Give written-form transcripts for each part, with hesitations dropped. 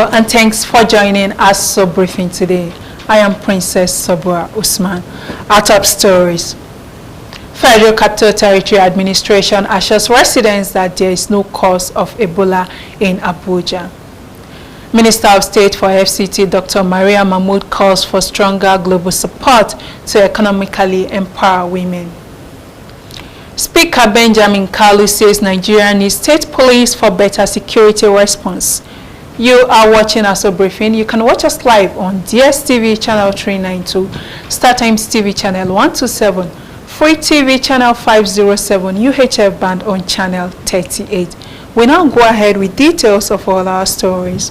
Hello and thanks for joining us for Briefing today. I am Princess Sabura Usman. Our top stories. Federal Capital Territory Administration assures residents that there is no cause of Ebola in Abuja. Minister of State for FCT Dr. Maria Mahmood calls for stronger global support to economically empower women. Speaker Benjamin Kalu says Nigeria needs state police for better security response. You are watching us on Briefing. You can watch us live on DSTV channel 392, StarTimes TV channel 127, Free TV channel 507, UHF band on channel 38. We now go ahead with details of all our stories.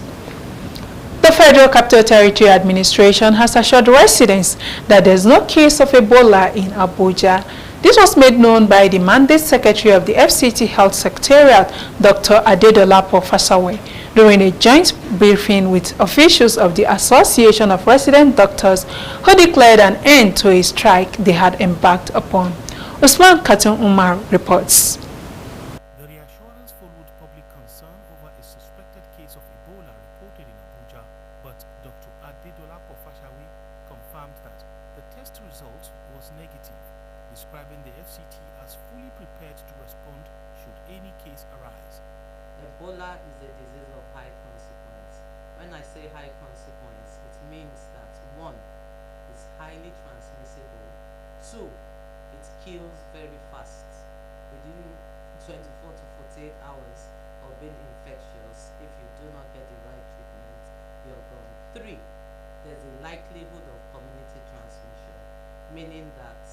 The Federal Capital Territory Administration has assured residents that there is no case of Ebola in Abuja. This was made known by the Mandate Secretary of the FCT Health Secretariat, Dr. Adedolapo Fasawe, during a joint briefing with officials of the Association of Resident Doctors who declared an end to a strike they had embarked upon. Usman Katun Umar reports. The reassurance followed public concern over a suspected case of Ebola reported in Abuja, but Dr. Adedolapo Fasawe confirmed that the test result was negative, describing the FCT as fully prepared to respond should any case arise. Ebola is a disease of high consequence. When I say high consequence, it means that 1, it's highly transmissible, 2, it kills very fast. Within 24 to 48 hours of being infectious, if you do not get the right treatment, you're gone. 3, there's a likelihood of community transmission, meaning that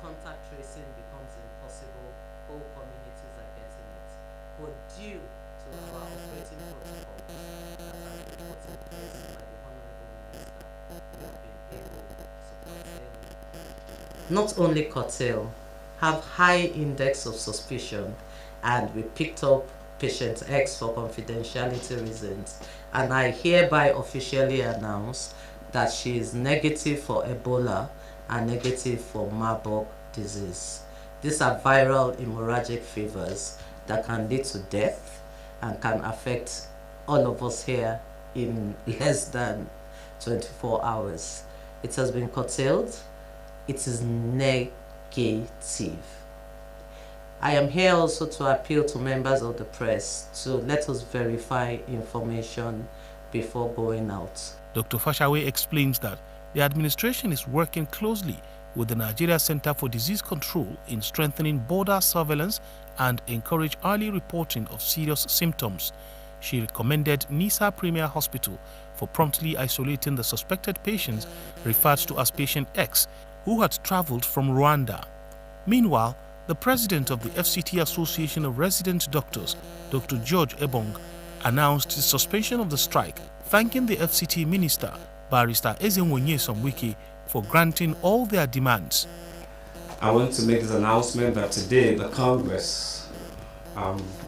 contact tracing becomes impossible, whole communities are getting it. But due to our operating protocols that have been put in place by the Honorable Minister, we have been able to not only curtail, have high index of suspicion, and we picked up patient X for confidentiality reasons, and I hereby officially announce that she is negative for Ebola and negative for Marburg disease. These are viral hemorrhagic fevers that can lead to death and can affect all of us here in less than 24 hours. It has been curtailed. It is negative. I am here also to appeal to members of the press to let us verify information before going out. Dr. Fasawe explains that the administration is working closely with the Nigeria Center for Disease Control in strengthening border surveillance and encourage early reporting of serious symptoms. She recommended Nisa Premier Hospital for promptly isolating the suspected patients referred to as patient X, who had traveled from Rwanda. Meanwhile, the president of the FCT Association of Resident Doctors, Dr. George Ebong, announced the suspension of the strike, thanking the FCT minister, Barrister Ezenwonye Somwike, for granting all their demands. I want to make this announcement that today the Congress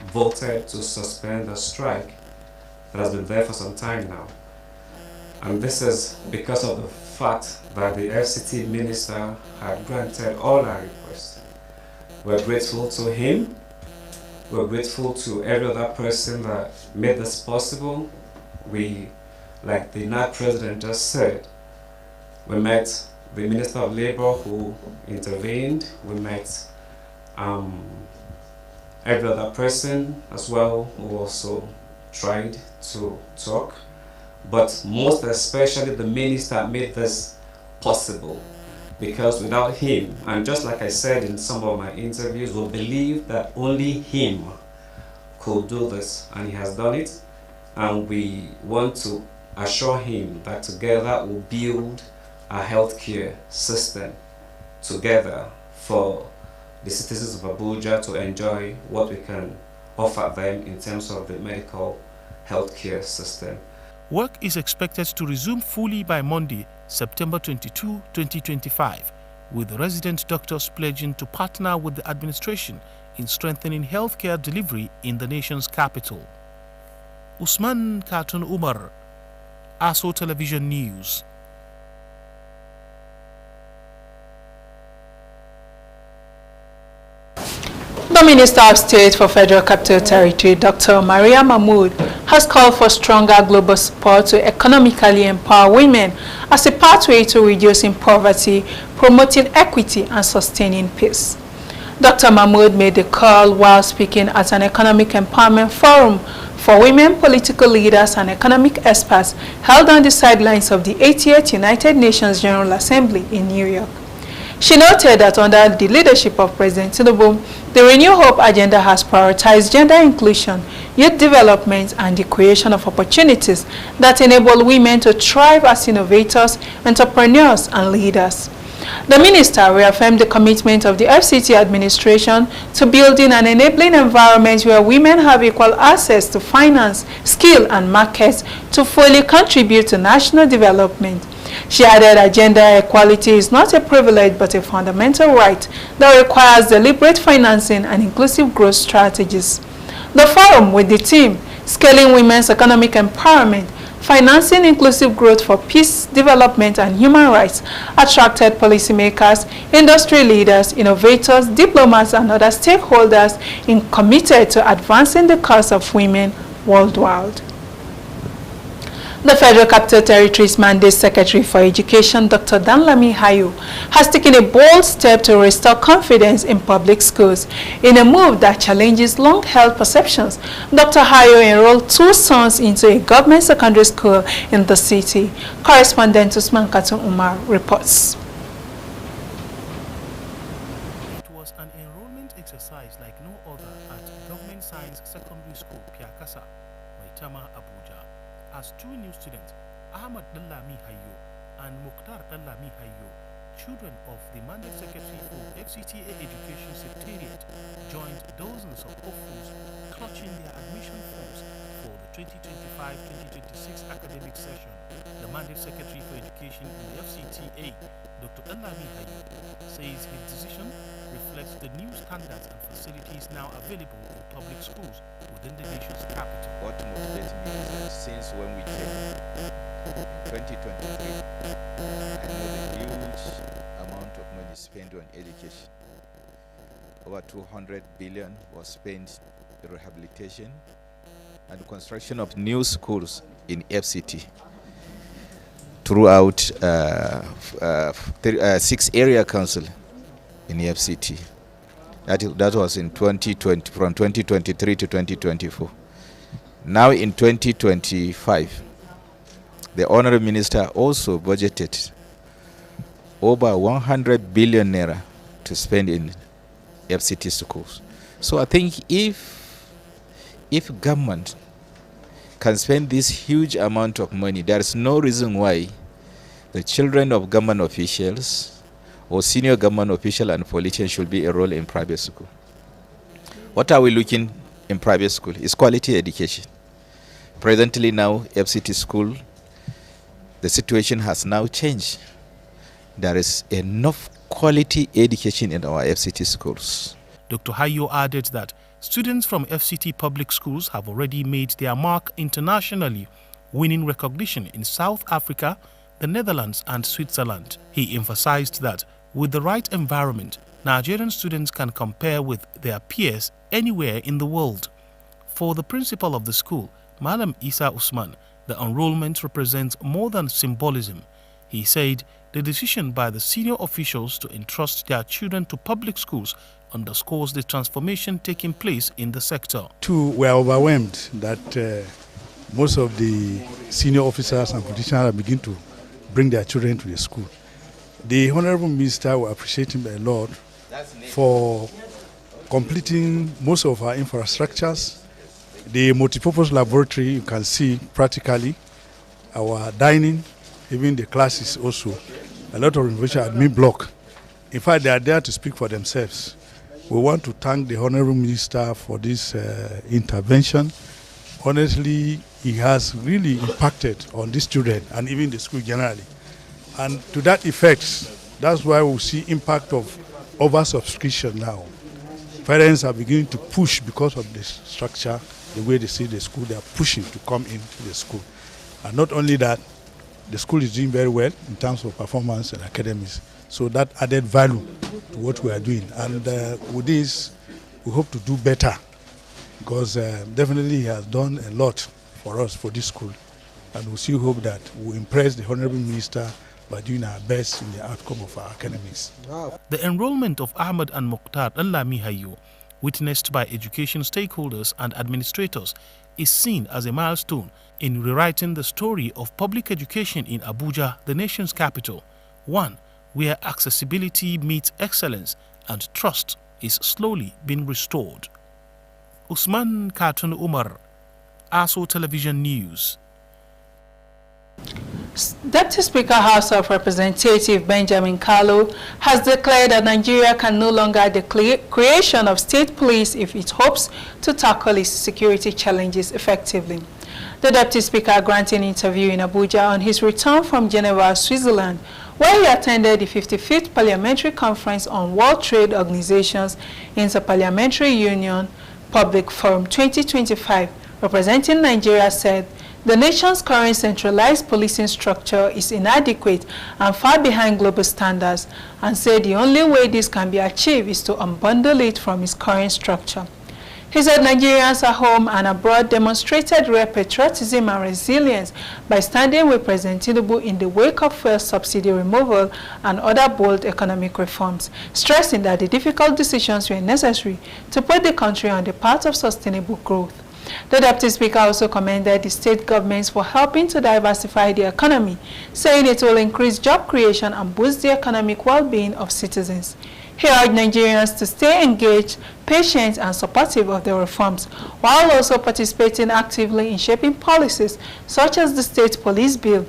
voted to suspend the strike that has been there for some time now. And this is because of the fact that the FCT minister had granted all our requests. We're grateful to him. We're grateful to every other person that made this possible. We, like the NAC president just said, we met the Minister of Labour who intervened. We met every other person as well who also tried to talk. But most especially the minister made this possible, because without him, and just like I said in some of my interviews, we believe that only him could do this, and he has done it. And we want to assure him that together we'll build a healthcare system together for the citizens of Abuja to enjoy what we can offer them in terms of the medical healthcare system. Work is expected to resume fully by Monday, September 22, 2025, with resident doctors pledging to partner with the administration in strengthening healthcare delivery in the nation's capital. Usman Katun Umar, ASO Television News. The Minister of State for Federal Capital Territory, Dr. Maria Mahmood, has called for stronger global support to economically empower women as a pathway to reducing poverty, promoting equity, and sustaining peace. Dr. Mahmoud made the call while speaking at an economic empowerment forum for women political leaders and economic experts held on the sidelines of the 88th United Nations General Assembly in New York. She noted that under the leadership of President Tinubu, the Renew Hope agenda has prioritized gender inclusion, youth development, and the creation of opportunities that enable women to thrive as innovators, entrepreneurs, and leaders. The minister reaffirmed the commitment of the FCT administration to building an enabling environment where women have equal access to finance, skill, and markets to fully contribute to national development. She added that gender equality is not a privilege but a fundamental right that requires deliberate financing and inclusive growth strategies. The forum, with the theme Scaling Women's Economic Empowerment, Financing Inclusive Growth for Peace, Development, and Human Rights, attracted policymakers, industry leaders, innovators, diplomats, and other stakeholders committed to advancing the cause of women worldwide. The Federal Capital Territory's Mandate Secretary for Education, Dr. Danlami Hayo, has taken a bold step to restore confidence in public schools in a move that challenges long-held perceptions. Dr. Hayo enrolled 2 sons into a government secondary school in the city. Correspondent Usman Katun Umar reports. It was an enrollment exercise like no other at Government Science Secondary School, Piakasa, Maitama, Abuja, as 2 new students, Ahmad Dallami Hayo and Mukhtar Dallami Hayo, children of the Mandate Secretary for FCTA Education Secretariat, joined dozens of hopefuls clutching their admission forms for the 2025-2026 academic session. The Mandate Secretary for Education in the FCTA, Dr. Dallami Hayo, says his decision reflects the new standards and facilities now available in public schools within the nation's capital. What motivates me is that since when we came in 2023, I know the huge amount of money spent on education. Over 200 billion was spent in rehabilitation and the construction of new schools in FCT throughout 6 area council in FCT. That was in 2020, from 2023 to 2024. Now in 2025, the Honorable Minister also budgeted over 100 billion naira to spend in FCT schools. So I think if government can spend this huge amount of money, there is no reason why the children of government officials or senior government official and politicians should be enrolled in private school. What are we looking in private school? It's quality education. Presently now, FCT school, the situation has now changed. There is enough quality education in our FCT schools. Dr. Hayo added that students from FCT public schools have already made their mark internationally, winning recognition in South Africa, the Netherlands, and Switzerland. He emphasized that with the right environment, Nigerian students can compare with their peers anywhere in the world. For the principal of the school, Malam Isa Usman, the enrollment represents more than symbolism. He said the decision by the senior officials to entrust their children to public schools underscores the transformation taking place in the sector. Too, we are overwhelmed that most of the senior officers and politicians are beginning to bring their children to the school. The Honorable Minister will appreciate him a lot for completing most of our infrastructures. The multipurpose laboratory, you can see practically, our dining, even the classes also, a lot of innovation admin block. In fact, they are there to speak for themselves. We want to thank the Honorable Minister for this intervention. Honestly, he has really impacted on these children and even the school generally. And to that effect, that's why we see impact of oversubscription now. Parents are beginning to push because of the structure, the way they see the school, they are pushing to come into the school. And not only that, the school is doing very well in terms of performance and academics. So that added value to what we are doing. And with this, we hope to do better because definitely he has done a lot for us, for this school. And we still hope that we'll impress the Honorable Minister by doing our best in the outcome of our academics. The enrollment of Ahmed and Mukhtar Nlami Hayo, witnessed by education stakeholders and administrators, is seen as a milestone in rewriting the story of public education in Abuja, the nation's capital, one where accessibility meets excellence and trust is slowly being restored. Usman Katun Umar, ASO Television News. Deputy Speaker House of Representatives Benjamin Kalu has declared that Nigeria can no longer declare creation of state police if it hopes to tackle its security challenges effectively. The Deputy Speaker granted an interview in Abuja on his return from Geneva, Switzerland, where he attended the 55th Parliamentary Conference on World Trade Organization's Interparliamentary Union Public Forum 2025, representing Nigeria, said the nation's current centralized policing structure is inadequate and far behind global standards, and said the only way this can be achieved is to unbundle it from its current structure. He said Nigerians at home and abroad demonstrated rare patriotism and resilience by standing with President Tinubu in the wake of fuel subsidy removal and other bold economic reforms, stressing that the difficult decisions were necessary to put the country on the path of sustainable growth. The Deputy Speaker also commended the state governments for helping to diversify the economy, saying it will increase job creation and boost the economic well-being of citizens. He urged Nigerians to stay engaged, patient, and supportive of the reforms, while also participating actively in shaping policies such as the State Police Bill.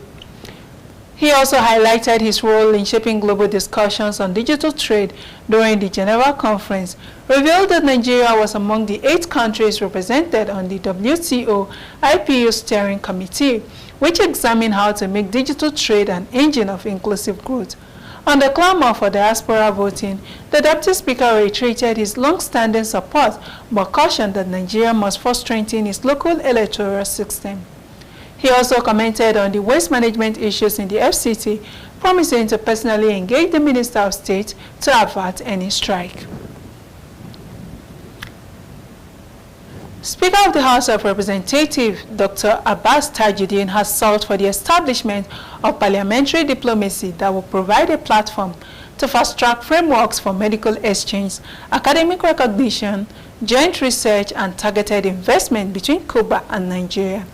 He also highlighted his role in shaping global discussions on digital trade during the Geneva conference, revealed that Nigeria was among the 8 countries represented on the WTO IPU Steering Committee, which examined how to make digital trade an engine of inclusive growth. On the clamor for diaspora voting, the Deputy Speaker reiterated his long-standing support, but cautioned that Nigeria must first strengthen its local electoral system. He also commented on the waste management issues in the FCT, promising to personally engage the Minister of State to avert any strike. Speaker of the House of Representatives, Dr. Abbas Tajuddin, has sought for the establishment of parliamentary diplomacy that will provide a platform to fast-track frameworks for medical exchange, academic recognition, joint research, and targeted investment between Cuba and Nigeria.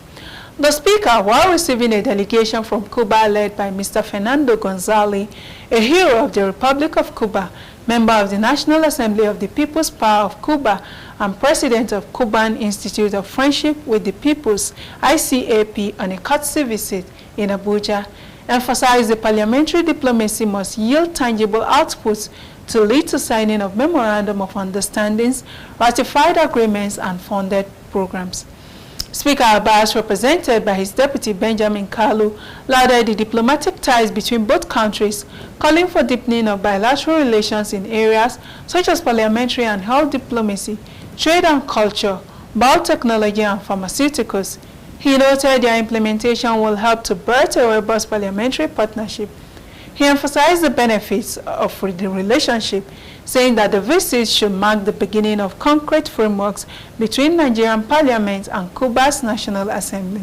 The Speaker, while receiving a delegation from Cuba led by Mr. Fernando González, a hero of the Republic of Cuba, member of the National Assembly of the People's Power of Cuba, and president of Cuban Institute of Friendship with the Peoples, ICAP, on a courtesy visit in Abuja, emphasized the parliamentary diplomacy must yield tangible outputs to lead to signing of memorandum of understandings, ratified agreements, and funded programs. Speaker Abbas, represented by his deputy Benjamin Kalu, lauded the diplomatic ties between both countries, calling for deepening of bilateral relations in areas such as parliamentary and health diplomacy, trade and culture, biotechnology, and pharmaceuticals. He noted their implementation will help to birth a robust parliamentary partnership. He emphasized the benefits of the relationship, saying that the visit should mark the beginning of concrete frameworks between Nigerian Parliament and Cuba's National Assembly.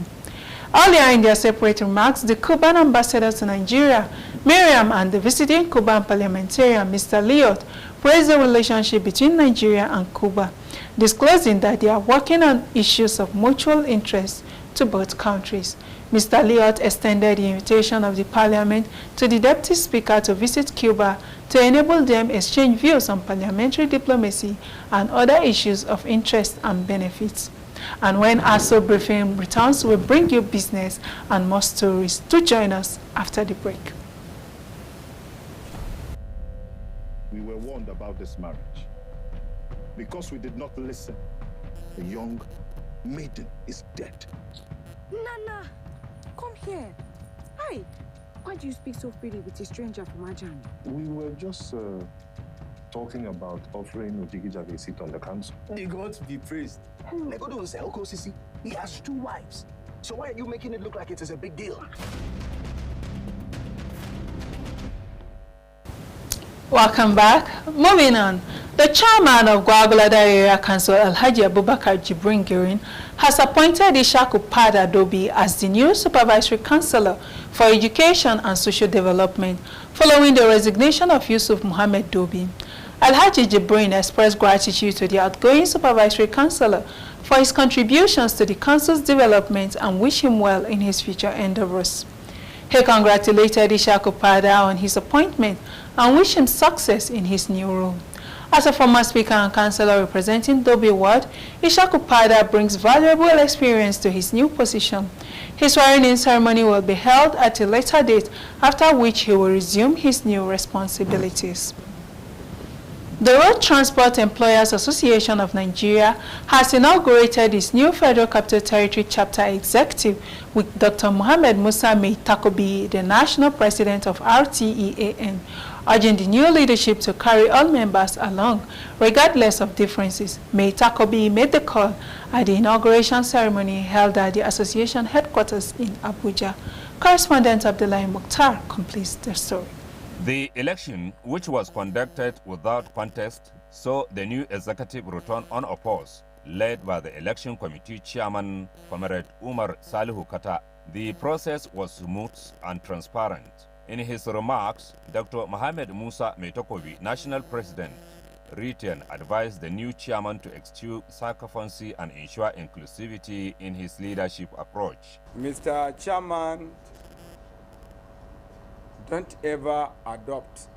Earlier in their separate remarks, the Cuban ambassador to Nigeria, Miriam, and the visiting Cuban parliamentarian, Mr. Liot, praised the relationship between Nigeria and Cuba, disclosing that they are working on issues of mutual interest to both countries. Mr. Liot extended the invitation of the Parliament to the Deputy Speaker to visit Cuba to enable them exchange views on parliamentary diplomacy and other issues of interest and benefits. And when ASO Brifeing returns, we'll bring you business and more stories. Do join us after the break. We were warned about this marriage. Because we did not listen, the young maiden is dead. Nana, come here. Hi. Why do you speak so freely with a stranger from Ajani? We were just talking about offering Ojigijag a seat on the council. May God be praised. Legodo is Elko Sisi. He has 2 wives. So why are you making it look like it is a big deal? Welcome back. Moving on. The chairman of Gwagwalada Area Council, Alhaji Abubakar Jibrin Girin, has appointed Ishaku Pada Dobi as the new supervisory councillor for education and social development, following the resignation of Yusuf Muhammad Dobi. Alhaji Jibrin expressed gratitude to the outgoing supervisory councillor for his contributions to the council's development and wish him well in his future endeavors. He congratulated Ishaku Pada on his appointment and wished him success in his new role. As a former speaker and councillor representing Dobi Ward, Ishaku Pada brings valuable experience to his new position. His swearing-in ceremony will be held at a later date, after which he will resume his new responsibilities. The Road Transport Employers Association of Nigeria has inaugurated its new Federal Capital Territory Chapter Executive with Dr. Mohammed Musa Mai Takobi, the National President of RTEAN, urging the new leadership to carry all members along, regardless of differences. Mai Takobi made the call at the inauguration ceremony held at the association headquarters in Abuja. Correspondent Abdullahi Mukhtar completes the story. The election, which was conducted without contest, saw the new executive return unopposed, led by the election committee chairman, Comrade Umar Salihu Kata. The process was smooth and transparent. In his remarks, Dr. Mohammed Musa Mai Takobi, national president, Return advised the new chairman to eschew sycophancy and ensure inclusivity in his leadership approach. Mr. Chairman, don't ever adopt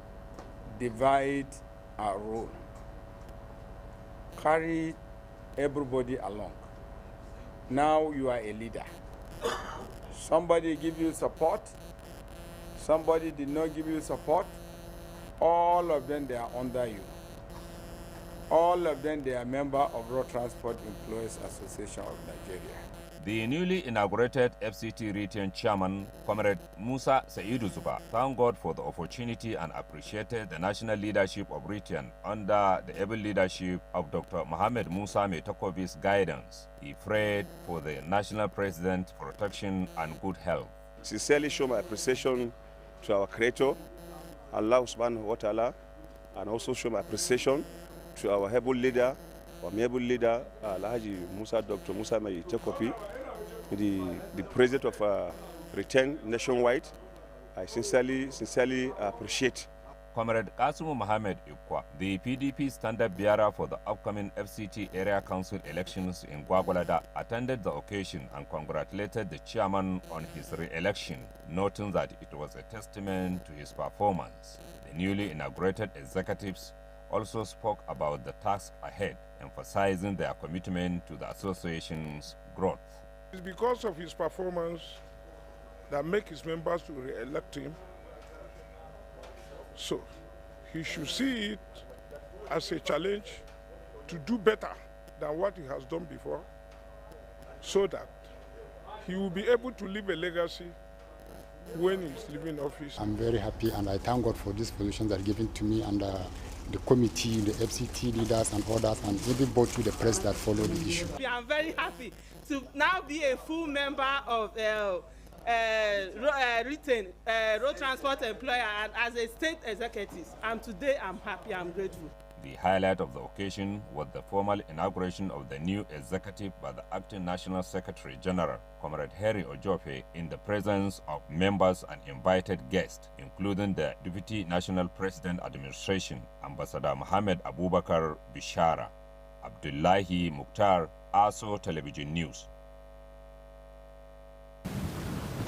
divide and rule. Carry everybody along. Now you are a leader. Somebody give you support, somebody did not give you support, all of them they are under you. All of them they are member of Road Transport Employees Association of Nigeria. The newly inaugurated FCT Return chairman, Comrade Musa Saidu Zuba, thanked God for the opportunity and appreciated the national leadership of Return under the able leadership of Dr. Mohammed Musa Mai Takobi's guidance. He prayed for the national president's protection and good health. Sincerely show my appreciation to our Creator, Allah subhanahu wa ta'ala, and also show my appreciation to our able leader, Alhaji Musa, Dr. Musa Mai Takobi, the president of Return nationwide. I sincerely appreciate. Comrade Kasimu Mohammed Ikwa, the PDP standard bearer for the upcoming FCT Area Council elections in Gwagwalada, attended the occasion and congratulated the chairman on his re-election, noting that it was a testament to his performance. The newly inaugurated executives also spoke about the task ahead, emphasizing their commitment to the association's growth. It's because of his performance that make his members to re-elect him. So he should see it as a challenge to do better than what he has done before, so that he will be able to leave a legacy when he's leaving office. I'm very happy and I thank God for this position that given to me and the committee, the FCT leaders and others, and even both to the press that follow the issue. I'm very happy to now be a full member of Road Transport Employer and as a state executive. And today I'm happy, I'm grateful. The highlight of the occasion was the formal inauguration of the new executive by the acting National Secretary General, Comrade Harry Ojofe, in the presence of members and invited guests, including the Deputy National President Administration, Ambassador Mohammed Abubakar Bishara. Abdullahi Mukhtar, ASO Television News.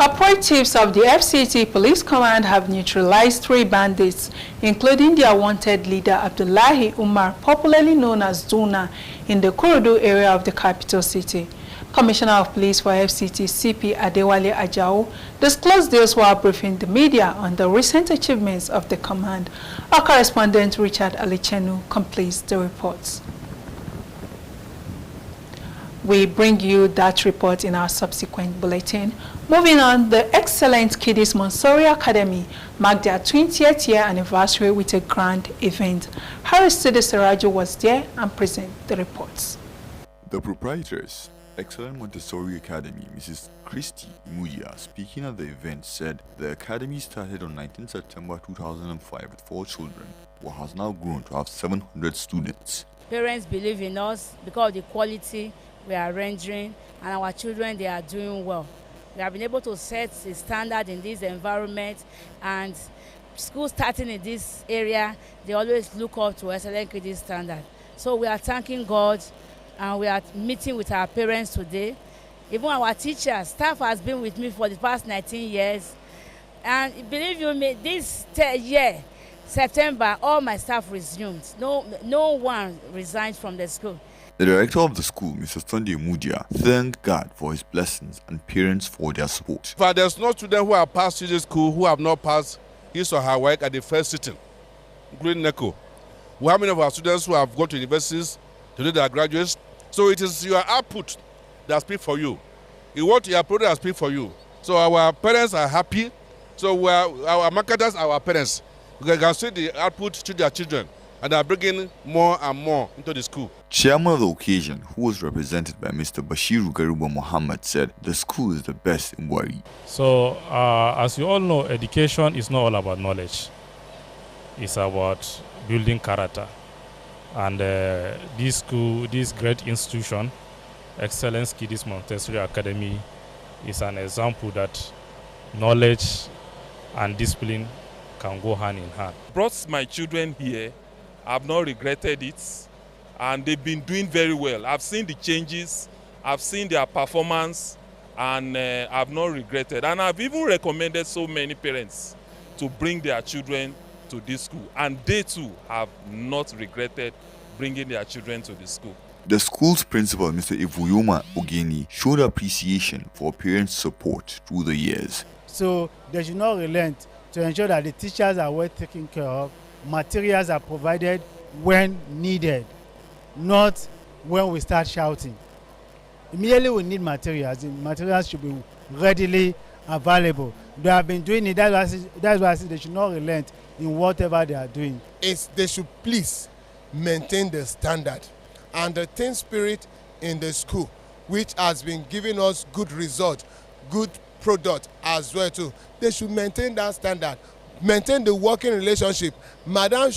Operatives of the FCT Police Command have neutralized 3 bandits, including their wanted leader Abdullahi Umar, popularly known as Zuna, in the Kurudu area of the capital city. Commissioner of Police for FCT CP Adewale Ajao disclosed this while briefing the media on the recent achievements of the command. Our correspondent Richard Alichenu completes the reports. We bring you that report in our subsequent bulletin. Moving on, the excellent Kiddies Montessori Academy marked their 20th year anniversary with a grand event. Harris Sarajo was there and presented the reports. The proprietors, Excellent Montessori Academy, Mrs. Christy Imudia, speaking at the event, said the academy started on 19 September 2005 with 4 children but has now grown to have 700 students. Parents believe in us because of the quality we are rendering, and our children, they are doing well. We have been able to set a standard in this environment, and schools starting in this area, they always look up to excellent credit standard. So we are thanking God, and we are meeting with our parents today. Even our teachers, staff has been with me for the past 19 years. And believe you me, this year, September, all my staff resumed. No one resigned from the school. The director of the school, Mr. Sunday Mudia, thanked God for his blessings and parents for their support. But there's no student who have passed this school who have not passed his or her work at the first sitting, including NECO. We have many of our students who have gone to universities to do their graduates. So it is your output that speaks for you. You want your product that speaks for you. So our parents are happy. So our marketers are our parents. We can see the output to their children, and they are bringing more and more into the school. Chairman of the occasion, who was represented by Mr. Bashiru Garuba Muhammad, said the school is the best in Wari. So, as you all know, education is not all about knowledge. It's about building character. And this school, this great institution, Excellence Kiddies Montessori Academy, is an example that knowledge and discipline can go hand in hand. Brought my children here. I've not regretted it, and they've been doing very well. I've seen the changes, I've seen their performance, and I've not regretted. And I've even recommended so many parents to bring their children to this school, and they too have not regretted bringing their children to the school. The school's principal, Mr. Ivuyoma Ogeni, showed appreciation for parents' support through the years. So they should not relent to ensure that the teachers are well taken care of, materials are provided when needed, not when we start shouting. Immediately we need materials. The materials should be readily available. They have been doing it. That's why I say they should not relent in whatever they are doing. They should please maintain the standard and the team spirit in the school, which has been giving us good result, good product as well too. They should maintain that standard, maintain the working relationship. Madam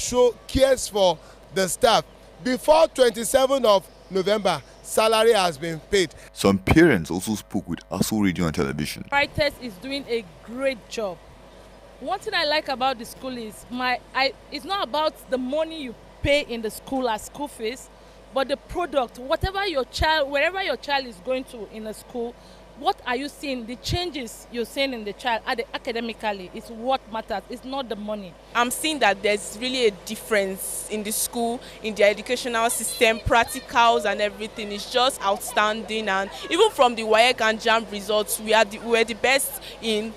cares for the staff. Before 27th of November, salary has been paid. Some parents also spoke with ASO Radio and Television. Brightest is doing a great job. One thing I like about the school is it's not about the money you pay in the school as school fees, but the product. Wherever your child is going to in a school, what are you seeing? The changes you're seeing in the child academically is what matters. It's not the money. I'm seeing that there's really a difference in the school, in the educational system, practicals and everything. It's just outstanding. And even from the WAEC and JAMB results, we're the best in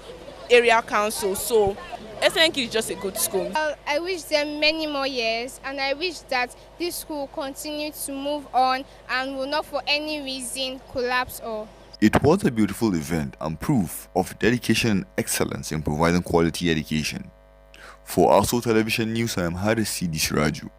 area council. So SNK is just a good school. I wish them many more years, and I wish that this school continue to move on and will not for any reason collapse or. It was a beautiful event and proof of dedication and excellence in providing quality education. For ASO Television News, I am Haris Sidi Siraju.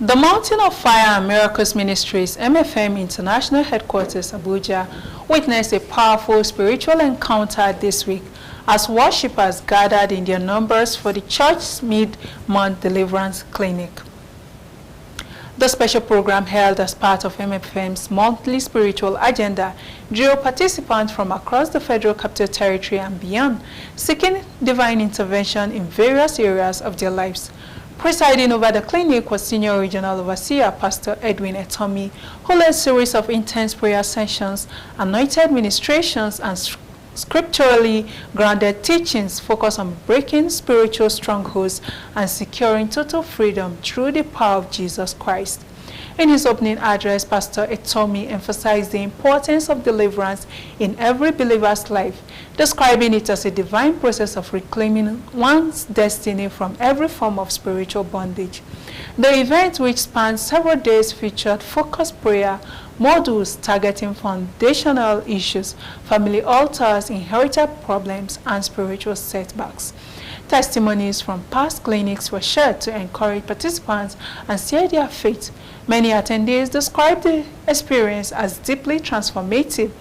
The Mountain of Fire and Miracles Ministries, MFM International Headquarters, Abuja, witnessed a powerful spiritual encounter this week as worshippers gathered in their numbers for the church's mid-month deliverance clinic. The special program held as part of MFM's monthly spiritual agenda drew participants from across the Federal Capital Territory and beyond, seeking divine intervention in various areas of their lives. Presiding over the clinic was Senior Regional Overseer Pastor Edwin Etomi, who led a series of intense prayer sessions, anointed ministrations, and scripturally grounded teachings focused on breaking spiritual strongholds and securing total freedom through the power of Jesus Christ. In his opening address, Pastor Etomi emphasized the importance of deliverance in every believer's life, describing it as a divine process of reclaiming one's destiny from every form of spiritual bondage. The event, which spanned several days, featured focused prayer modules targeting foundational issues, family altars, inherited problems, and spiritual setbacks. Testimonies from past clinics were shared to encourage participants and share their faith. Many attendees described the experience as deeply transformative,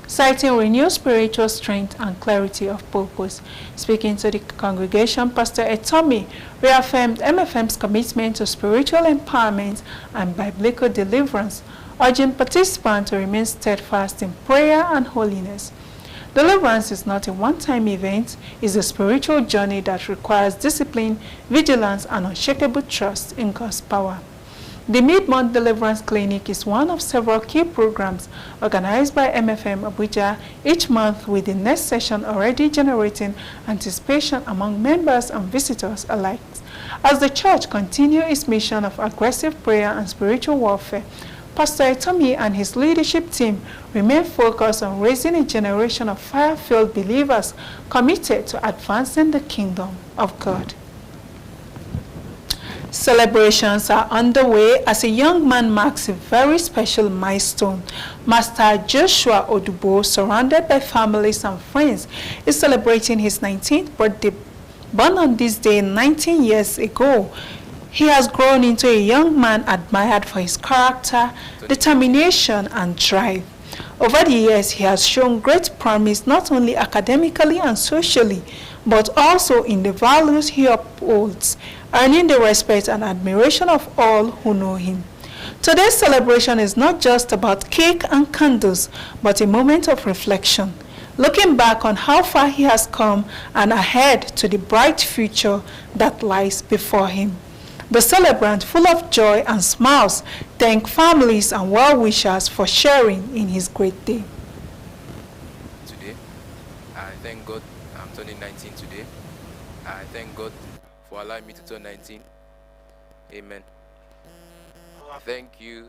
citing renewed spiritual strength and clarity of purpose. Speaking to the congregation, Pastor Etomi reaffirmed MFM's commitment to spiritual empowerment and biblical deliverance, urging participants to remain steadfast in prayer and holiness. Deliverance is not a one-time event, it's a spiritual journey that requires discipline, vigilance, and unshakable trust in God's power. The Mid-Month Deliverance Clinic is one of several key programs organized by MFM Abuja each month, with the next session already generating anticipation among members and visitors alike. As the church continues its mission of aggressive prayer and spiritual warfare, Pastor Etomi and his leadership team remain focused on raising a generation of fire-filled believers committed to advancing the kingdom of God. Celebrations are underway as a young man marks a very special milestone. Master Joshua Odubo, surrounded by families and friends, is celebrating his 19th birthday. Born on this day 19 years ago, he has grown into a young man admired for his character, determination, and drive. Over the years, he has shown great promise not only academically and socially, but also in the values he upholds, earning the respect and admiration of all who know him. Today's celebration is not just about cake and candles, but a moment of reflection, looking back on how far he has come and ahead to the bright future that lies before him. The celebrant, full of joy and smiles, thank families and well-wishers for sharing in his great day. Today, I thank God I'm turning 19 today. I thank God for allowing me to turn 19. Amen. I thank you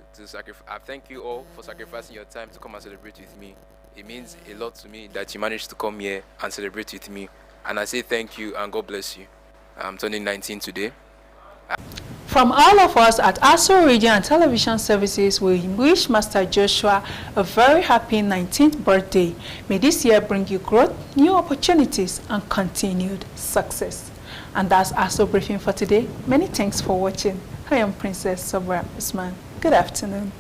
all for sacrificing your time to come and celebrate with me. It means a lot to me that you managed to come here and celebrate with me. And I say thank you and God bless you. I'm turning 19 today. From all of us at ASO Radio and Television Services, we wish Master Joshua a very happy 19th birthday. May this year bring you growth, new opportunities, and continued success. And that's ASO Briefing for today. Many thanks for watching. I am Princess Sobra Usman. Good afternoon.